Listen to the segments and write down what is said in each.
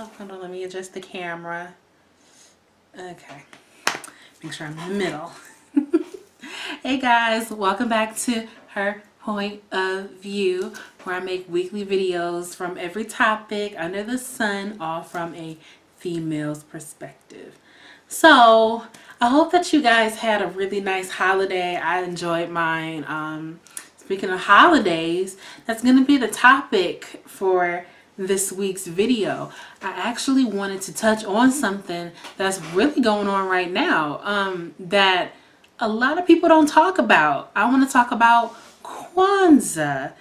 Oh, hold on, let me adjust the camera. Okay, make sure I'm in the middle. Hey guys, welcome back to Her Point of View, where I make weekly videos from every topic under the sun, all from a female's perspective. So I hope that you guys had a really nice holiday. I enjoyed mine. Speaking of holidays, that's going to be the topic for this week's video. I actually wanted to touch on something that's really going on right now that a lot of people don't talk about. I want to talk about Kwanzaa.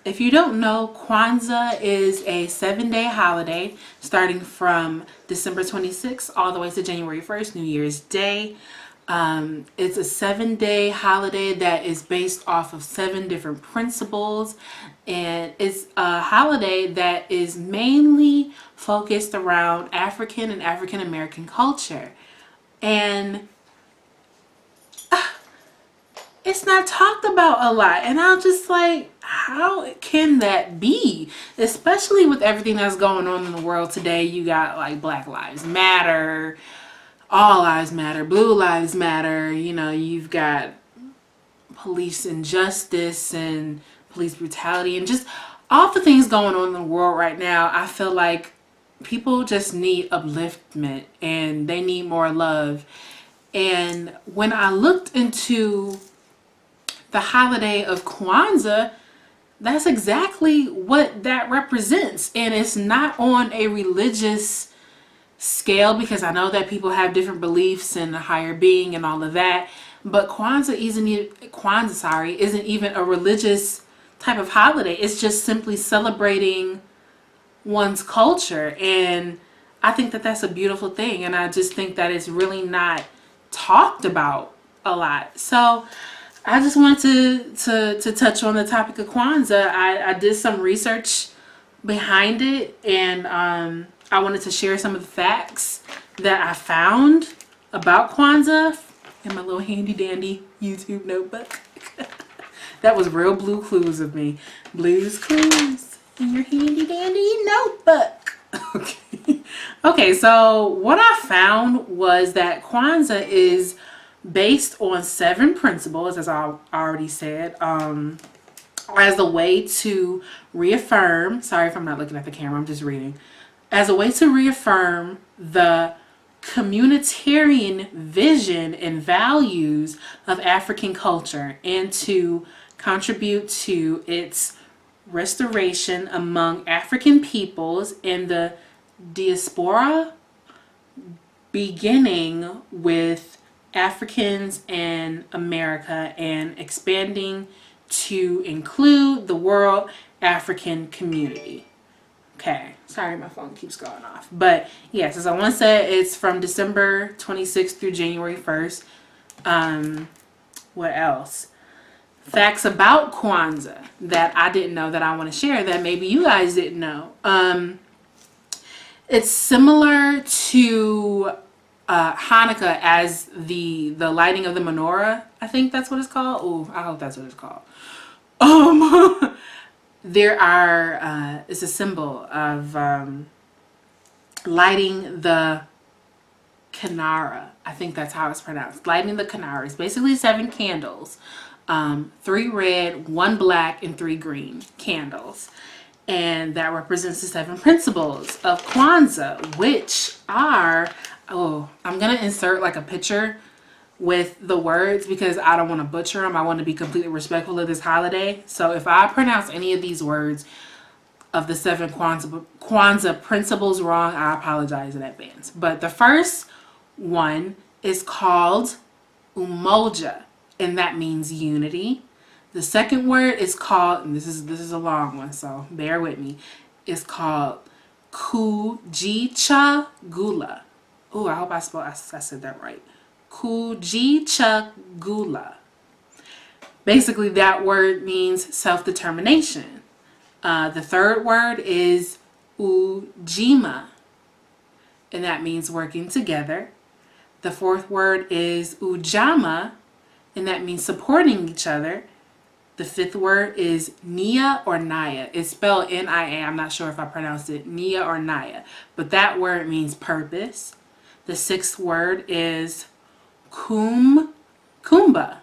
If you don't know, Kwanzaa is a 7-day holiday starting from December 26th all the way to January 1st, New Year's Day. It's a 7-day holiday that is based off of 7 different principles, and it's a holiday that is mainly focused around African and African American culture. And it's not talked about a lot, and I'm just like, how can that be? Especially with everything that's going on in the world today. You got like Black Lives Matter, All Lives Matter, Blue Lives Matter. You know, you've got police injustice and police brutality and just all the things going on in the world right now. I feel like people just need upliftment and they need more love. And when I looked into the holiday of Kwanzaa, that's exactly what that represents. And it's not on a religious scale, because I know that people have different beliefs in the higher being and all of that. But Kwanzaa isn't even a religious type of holiday. It's just simply celebrating one's culture. And I think that that's a beautiful thing. And I just think that it's really not talked about a lot. So I just wanted to touch on the topic of Kwanzaa. I did some research behind it, and I wanted to share some of the facts that I found about Kwanzaa in my little handy dandy YouTube notebook. That was real Blue Clues of me. Blues Clues in your handy dandy notebook. Okay, so what I found was that Kwanzaa is based on 7 principles, as I already said, as a way to reaffirm, sorry if I'm not looking at the camera, I'm just reading, as a way to reaffirm the communitarian vision and values of African culture and to contribute to its restoration among African peoples in the diaspora, beginning with Africans in America and expanding to include the world African community. Okay, sorry my phone keeps going off. But yes, as I once said, it's from December 26th through January 1st. What else? Facts about Kwanzaa that I didn't know that I want to share that maybe you guys didn't know. It's similar to Hanukkah as the lighting of the menorah. I think that's what it's called. Oh, I hope that's what it's called. There are it's a symbol of lighting the Kinara. I think that's how it's pronounced. Lighting the Kinara. It's basically 7 candles, 3 red, 1 black, and 3 green candles. And that represents the 7 principles of Kwanzaa, which are, I'm going to insert like a picture with the words because I don't want to butcher them. I want to be completely respectful of this holiday. So if I pronounce any of these words of the 7 Kwanzaa principles wrong, I apologize in advance. But the first one is called Umoja, and that means unity. The second word is called, and this is a long one, so bear with me. It's called Kujicha Gula. Oh, I hope I said that right. Kujicha Gula. Basically, that word means self-determination. The third word is Ujima, and that means working together. The fourth word is Ujama, and that means supporting each other. The fifth word is Nia or Naya. It's spelled N-I-A. I'm not sure if I pronounced it Nia or Naya, but that word means purpose. The sixth word is Kumba. Kumba.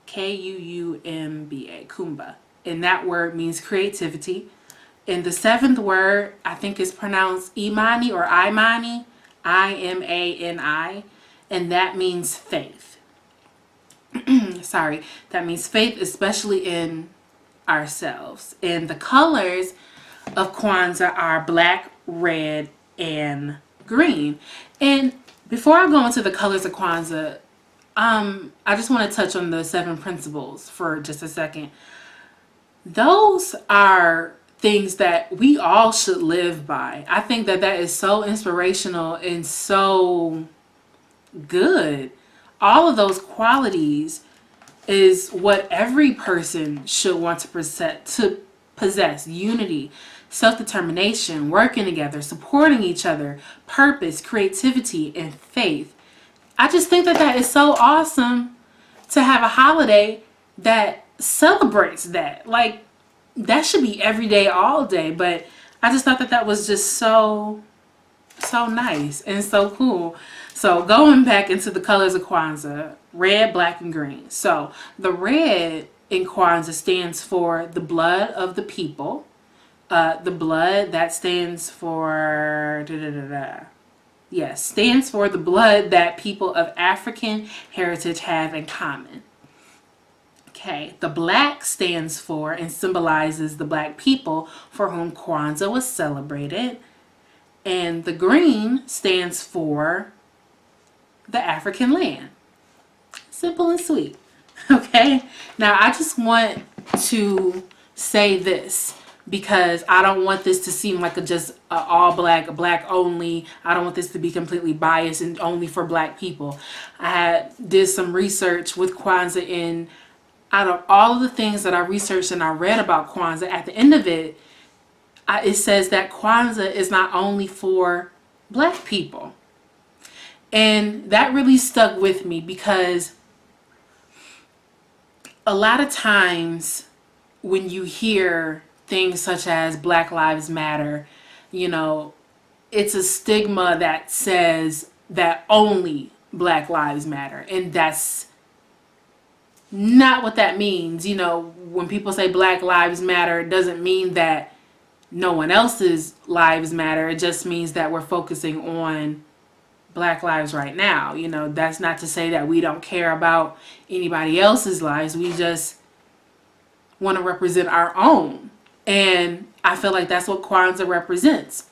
K-U-U-M-B-A. Kumba. And that word means creativity. And the seventh word, I think is pronounced Imani or Imani. I-M-A-N-I. And that means faith. Sorry. That means faith, especially in ourselves. And the colors of Kwanzaa are black, red, and green. And before I go into the colors of Kwanzaa, I just want to touch on the 7 principles for just a second. Those are things that we all should live by. I think that that is so inspirational and so good. All of those qualities is what every person should want to possess. Unity, self-determination, working together, supporting each other, purpose, creativity, and faith. I just think that that is so awesome to have a holiday that celebrates that. Like, that should be every day, all day. But I just thought that that was just so nice and so cool. So going back into the colors of Kwanzaa, red, black, and green. So the red in Kwanzaa stands for the blood of the people. The blood that stands for yes, stands for the blood that people of African heritage have in common. Okay, the black stands for and symbolizes the black people for whom Kwanzaa was celebrated. And the green stands for the African land. Simple and sweet. Okay, now I just want to say this, because I don't want this to seem like just all black only. I don't want this to be completely biased and only for black people. I did some research with Kwanzaa, and out of all of the things that I researched and I read about Kwanzaa, at the end of it, it says that Kwanzaa is not only for black people. And that really stuck with me, because a lot of times when you hear things such as Black Lives Matter, you know, it's a stigma that says that only Black Lives Matter. And that's not what that means. You know, when people say Black Lives Matter, it doesn't mean that no one else's lives matter. It just means that we're focusing on Black lives right now. You know, that's not to say that we don't care about anybody else's lives. We just want to represent our own. And I feel like that's what Kwanzaa represents.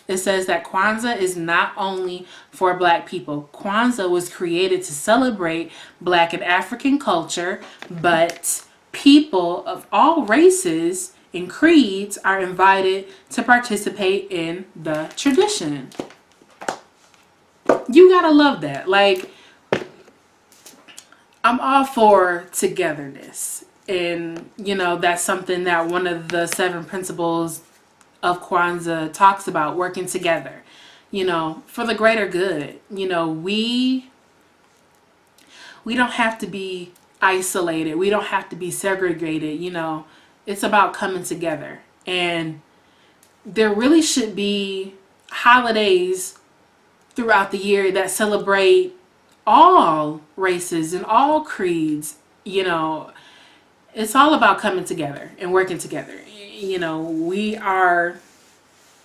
It says that Kwanzaa is not only for black people. Kwanzaa was created to celebrate black and African culture, but people of all races and creeds are invited to participate in the tradition. You gotta love that. Like, I'm all for togetherness. And, you know, that's something that one of the 7 principles of Kwanzaa talks about, working together, you know, for the greater good. You know, we don't have to be isolated. We don't have to be segregated. You know, it's about coming together. And there really should be holidays throughout the year that celebrate all races and all creeds. You know, it's all about coming together and working together. You know, we are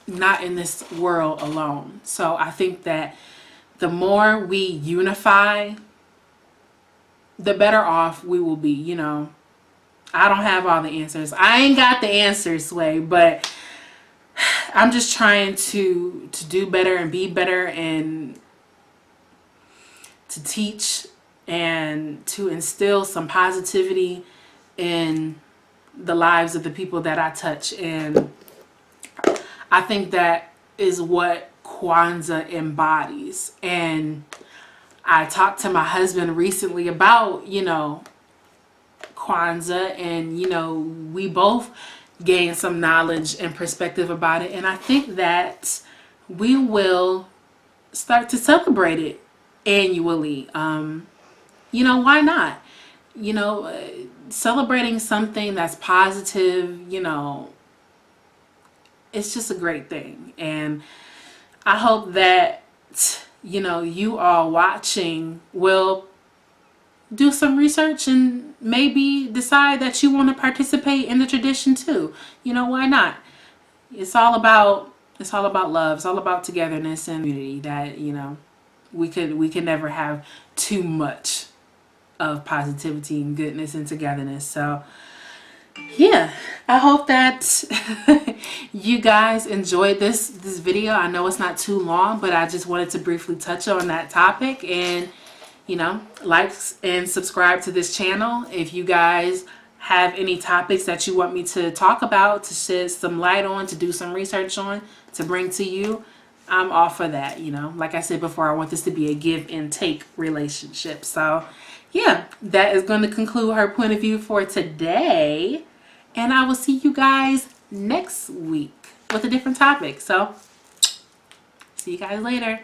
not in this world alone. So I think that the more we unify, the better off we will be. You know, I don't have all the answers. I ain't got the answers, Sway, but I'm just trying to do better and be better, and to teach and to instill some positivity in the lives of the people that I touch. And I think that is what Kwanzaa embodies. And I talked to my husband recently about, you know, Kwanzaa, and, you know, we both gained some knowledge and perspective about it. And I think that we will start to celebrate it annually. You know, why not? you know, celebrating something that's positive, you know, it's just a great thing. And I hope that, you know, you all watching will do some research and maybe decide that you want to participate in the tradition too. You know, why not? It's all about love. It's all about togetherness and unity. That, you know, we could never have too much of positivity and goodness and togetherness. So yeah, I hope that you guys enjoyed this video. I know it's not too long, but I just wanted to briefly touch on that topic. And, you know, like and subscribe to this channel. If you guys have any topics that you want me to talk about, to shed some light on, to do some research on, to bring to you, I'm all for that. You know, like I said before, I want this to be a give and take relationship. So yeah, that is going to conclude her point of view for today. And I will see you guys next week with a different topic. So see you guys later.